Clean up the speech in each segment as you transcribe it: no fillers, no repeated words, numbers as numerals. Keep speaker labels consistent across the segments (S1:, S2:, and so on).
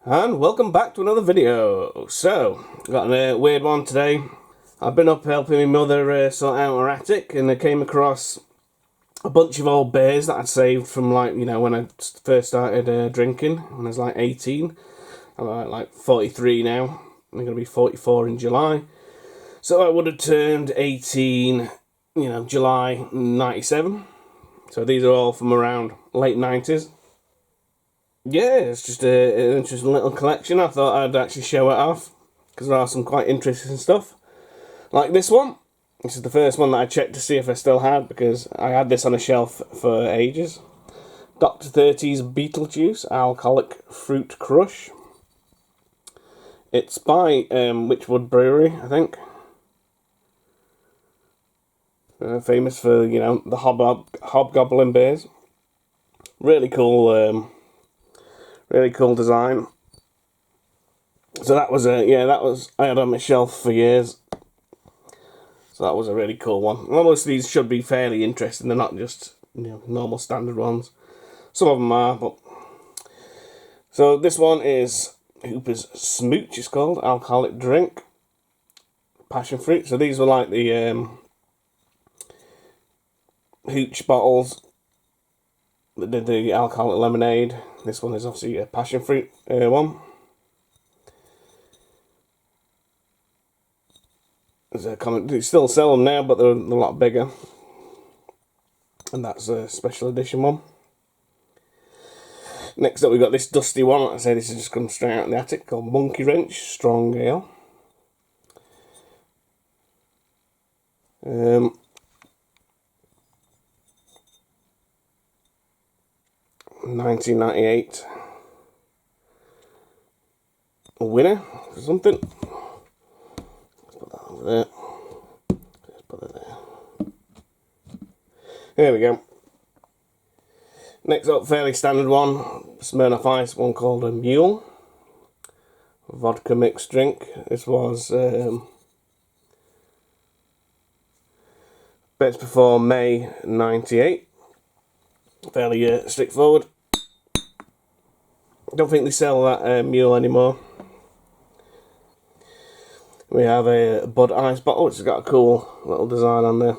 S1: And welcome back to another video. So, got a weird one today. I've been up helping my mother sort out her attic, and I came across a bunch of old beers that I'd saved from, like, you know, when I first started drinking, when I was like 18. I'm like 43 now. I'm going to be 44 in July. So I would have turned 18, you know, July 97. So these are all from around late 90s. Yeah, it's just an interesting little collection. I thought I'd actually show it off, because there are some quite interesting stuff. Like this one. This is the first one that I checked to see if I still had, because I had this on a shelf for ages. Dr. 30's Beetlejuice Alcoholic Fruit Crush. It's by Witchwood Brewery, I think. Famous for, you know, the Hobgoblin beers. Really cool. Really cool design. So that was I had on my shelf for years. So that was a really cool one. Well, most of these should be fairly interesting. They're not just, you know, normal standard ones. Some of them are, but so this one is Hooper's Smooch. It's called alcoholic drink, passion fruit. So these were like the hooch bottles that did the alcoholic lemonade. This one is obviously a passion fruit one. They still sell them now, but they're a lot bigger. And that's a special edition one. Next up, we've got this dusty one. Like I say, this has just come straight out of the attic, called Monkey Wrench Strong Ale. 1998 winner or something. Let's put that over there. Let's put it there. There we go. Next up, fairly standard one, Smirnoff Ice, one called a Mule. Vodka mixed drink. This was best before May 98. Fairly straightforward. Don't think they sell that Mule anymore. We have a Bud Ice bottle, which has got a cool little design on there.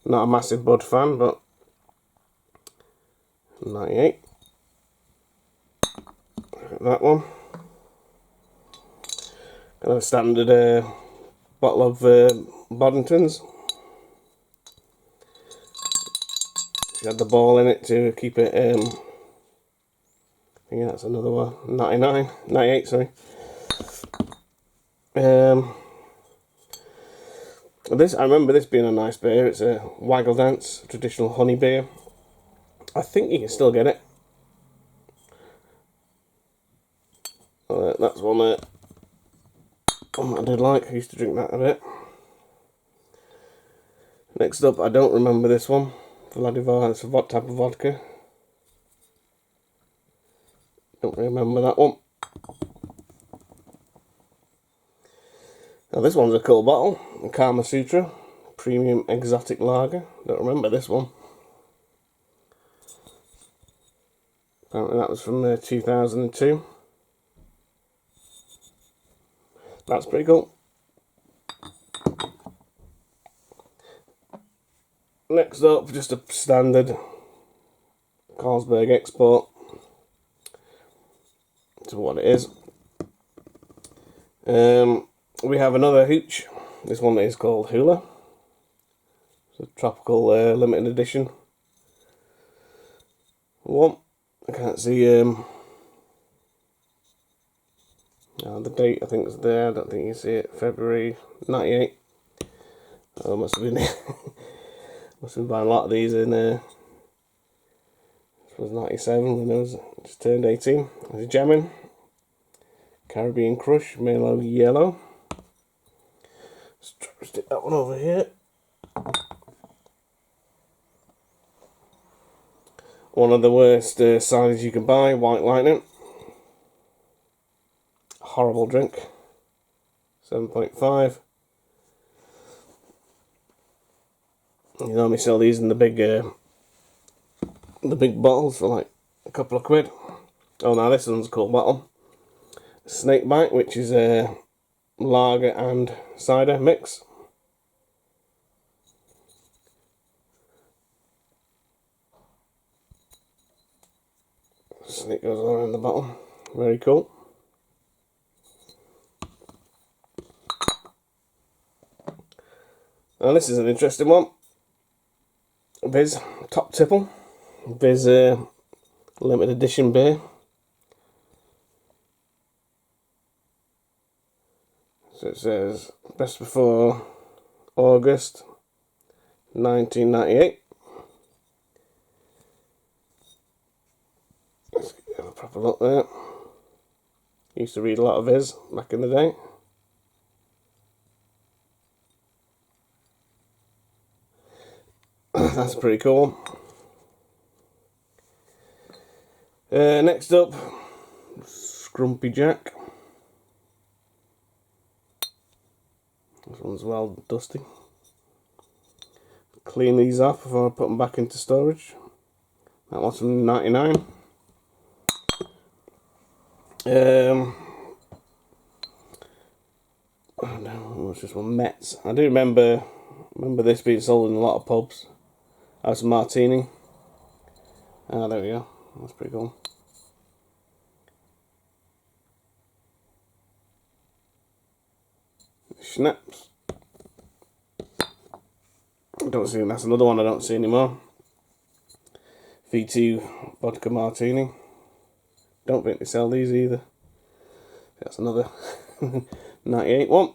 S1: Not a massive Bud fan, but 98. That one. Got a standard bottle of Boddingtons. It's got the ball in it to keep it. I think that's another one. 98, sorry. This, I remember this being a nice beer. It's a Waggle Dance traditional honey beer. I think you can still get it. That's one that I did like. I used to drink that a bit. Next up, I don't remember this one. Vladivar, it's a type of vodka. Don't remember that one. Now this one's a cool bottle. Kama Sutra Premium Exotic Lager. Don't remember this one. Apparently that was from 2002. That's pretty cool. Next up, just a standard Carlsberg Export. To what it is. We have another hooch. This one is called Hula. It's a tropical limited edition one. I can't see the date. I think it's there. I don't think you see it. February 98. Oh, must have been must have been buying a lot of these in. This was 97 when I was just turned 18. I was jamming. Caribbean Crush Mellow Yellow. Let's try to stick that one over here. One of the worst ciders you can buy, White Lightning. Horrible drink. 7.5. You normally sell these in the big bottles for like a couple of quid. Oh, now this one's a cool bottle. Snakebite, which is a lager and cider mix. Snake goes all around the bottle. Very cool. Now this is an interesting one. Viz Top Tipple. Viz limited edition beer. So it says best before August 1998. Let's have a proper look there. Used to read a lot of Viz back in the day. That's pretty cool. Next up, Scrumpy Jack. This one's well dusty. Clean these off before I put them back into storage. That one's from 99. Oh no, what's this one? Mets. I do remember this being sold in a lot of pubs. That's a martini. Ah, there we go. That's pretty cool. Schnapps. Don't see. That's another one I don't see anymore. V2 vodka martini. Don't think they sell these either. That's another 98 one.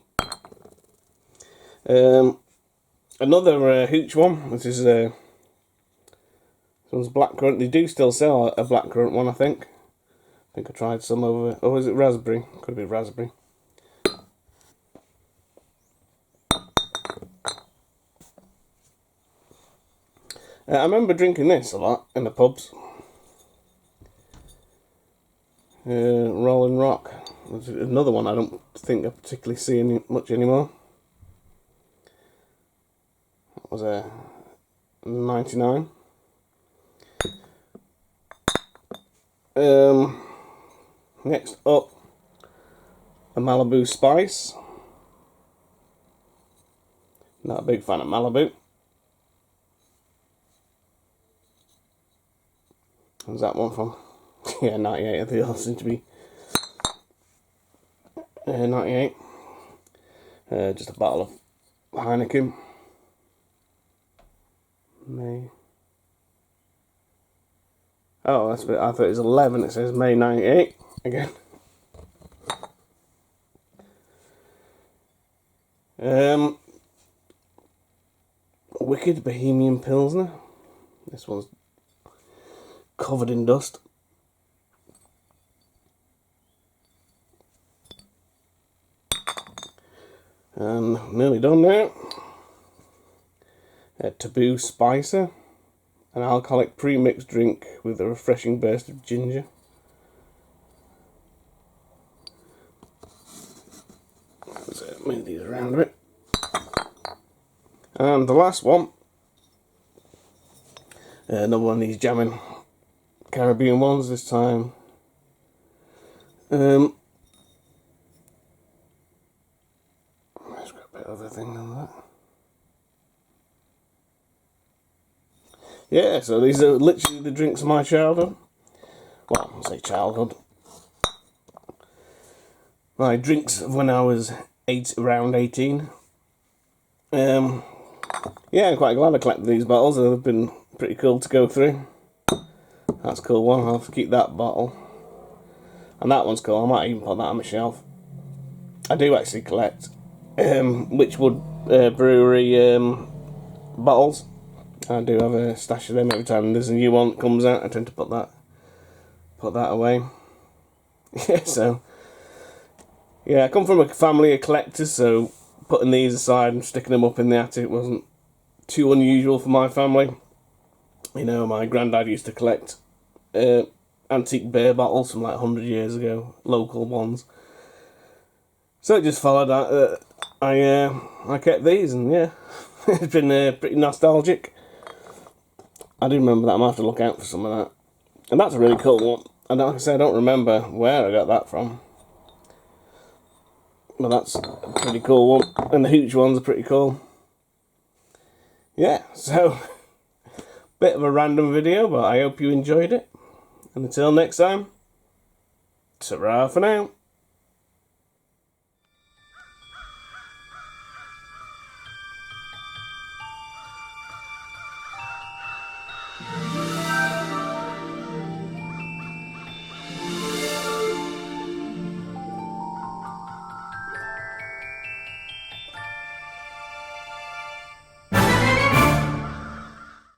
S1: Another hooch one. This is this one's blackcurrant. They do still sell a blackcurrant one, I think. I think I tried some over. Oh, is it raspberry? Could be raspberry. I remember drinking this a lot in the pubs. Rolling Rock. There's another one I don't think I particularly see much anymore. That was a 99. Next up, a Malibu Spice. Not a big fan of Malibu. Where's that one from? Yeah, 98. I think they all seem to be 98. Just a bottle of Heineken. May. Oh, that's a bit. I thought it was 11. It says May 98 again. Wicked Bohemian Pilsner. This one's covered in dust. And nearly done now. A Taboo Spicer, an alcoholic pre-mixed drink with a refreshing burst of ginger. Let's move these around a bit. And the last one, another one of these jamming Caribbean ones this time. Let's grab a bit of everything on that. Yeah, so these are literally the drinks of my childhood. Well, I say childhood. My drinks of when I was around 18. Yeah, I'm quite glad I collected these bottles. They've been pretty cool to go through. That's a cool one. I'll have to keep that bottle. And that one's cool. I might even put that on my shelf. I do actually collect Witchwood Brewery bottles. I do have a stash of them every time there's a new one that comes out. I tend to put that away. Yeah, so yeah, I come from a family of collectors, so putting these aside and sticking them up in the attic wasn't too unusual for my family. You know, my granddad used to collect antique beer bottles from like 100 years ago, local ones. So it just followed that I kept these, and yeah, it's been pretty nostalgic. I do remember that. I might have to look out for some of that. And that's a really cool one. And like I said, I don't remember where I got that from. But that's a pretty cool one. And the hooch ones are pretty cool. Yeah, so bit of a random video, but I hope you enjoyed it. And until next time, ta-ra for now.